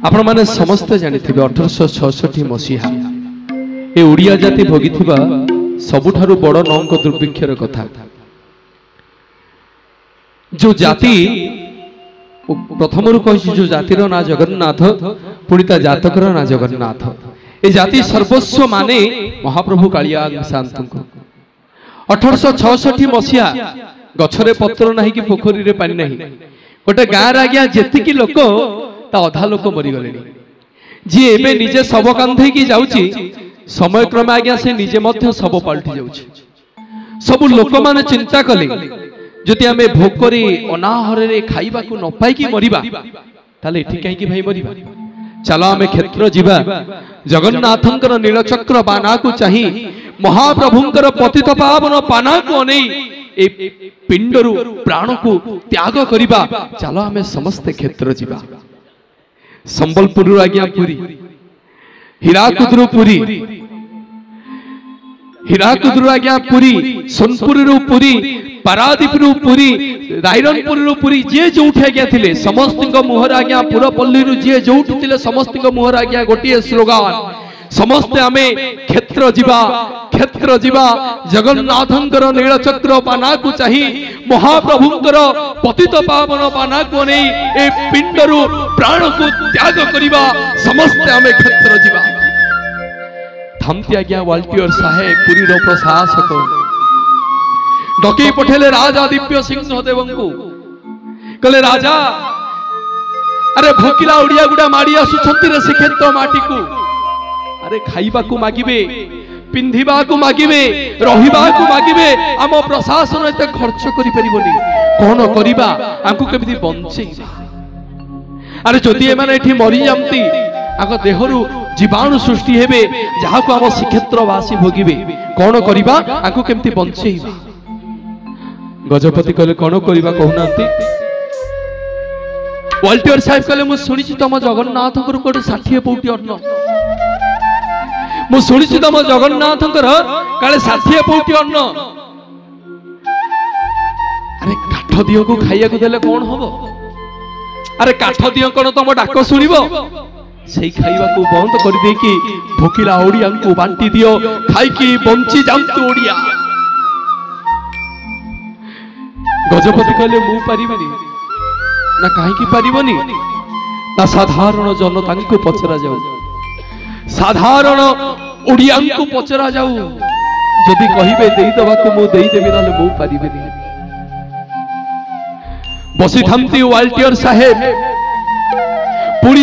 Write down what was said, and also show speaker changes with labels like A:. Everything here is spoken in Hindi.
A: आपण माने समस्त जानिथिबे 1866 मसीहा ए ओडिया जाति भोगिथिबा सबुठारु बड़ नौंक दुर्भिक्षर कथा। जो जाति प्रथम जो जातिर ना जगन्नाथ पुणी ता जातकर ना जगन्नाथ ए जाति सर्वस्व माने महाप्रभु कालिया शांत को 1866 मसीहा गछरे पत्र नाही कि पोखरी रे पानी नाही गोटे गाँव आज्ञा जेतिकी लोक ता अधा लोक मरी गले जी एबे निजे शव कांधे की जाउची समय क्रम आज्ञा से निजे मध्य शव पलटि जाउची। सब लोक माने चिंता कले जदि आमे भोकरे अनाहरे खाइबा को न पाई कि मरिबा ताले एठी काई कि भाई मरिबा चलो आमे क्षेत्र जीवा जगन्नाथंकर नीलचक्र बाना को चाही महाप्रभुंकर पतित पावन पाना को अनै ए पिंडरु प्राण को त्याग करिबा चलो आमे समस्त क्षेत्र जीवा। संबलपुर आज्ञा पुरी हीराकुदरु पुरी हीराकुदरु आज्ञा पुरी सोनपुर पुरी पारादीप पुरी रायरनपुर पुरी जे जोठी आज्ञा थिले समस्त मुहर आज्ञा पुरपल्ली जे जोठी थिले समस्त मुहर आज्ञा गोटे स्लोगान समस्ते आमे क्षेत्र जीवा जगन्नाथंकर नीलचक्र पाना को चाही महाप्रभुंकर पतित पावन पाना को नहीं ए पिंडरु प्राण को त्याग करिबा समस्ते आमे क्षेत्र जीवा। थामती आज्ञा वाल्टियर साहेब पुरी रो प्रशासक डके पठेले राजा दिव्य सिंह देवंकु कले राजा अरे भोकिला ओडिया गुडा माड़ी आसुछंती रे से क्षेत्र माटी को अरे खाइबा को मागिबे पिंधिबा को मागिबे रहिबा को मागिबे आम प्रशासन एते खर्च करि परिबोनी कोन करिबा आंकु केमिति बंचेइबा। अरे जदि ए माने एठी मरि जामती आको देहरु जीवाणु सृष्टि हेबे जहा को आम श्रीक्षेत्रवासी भोगिबे कोन करिबा आंकु केमिति बंचेइबा। गजपति कहले कोन करिबा कहउनांती वाल्टियर साहेब कहले मु सुनिछि तम जगन्नाथकर कोटे 60 पौटी अन्न मु सुनिछि तम जगन्नाथकर काले 60 पौटी अन्न अरे काठ दियो को खाइया को देले कोन होबो अरे काठ दियो कोन तम डाक सुनिबो सेई खाइबा को बंद कर दे कि भोकिला ओडिया को बांटी दियो खाई कि बंची जांतु ओडिया। गजपति कहले मु पारिबनी ना काहे कि पारिबनी ना साधारण जनता को पचरा जाऊ साधारण ओडिया को पचरा जाऊ जदि कहिबे देई दबा को मु देई देबी नाले मु पारिबनी। बसी थामती वाल्टियर साहेब पुरी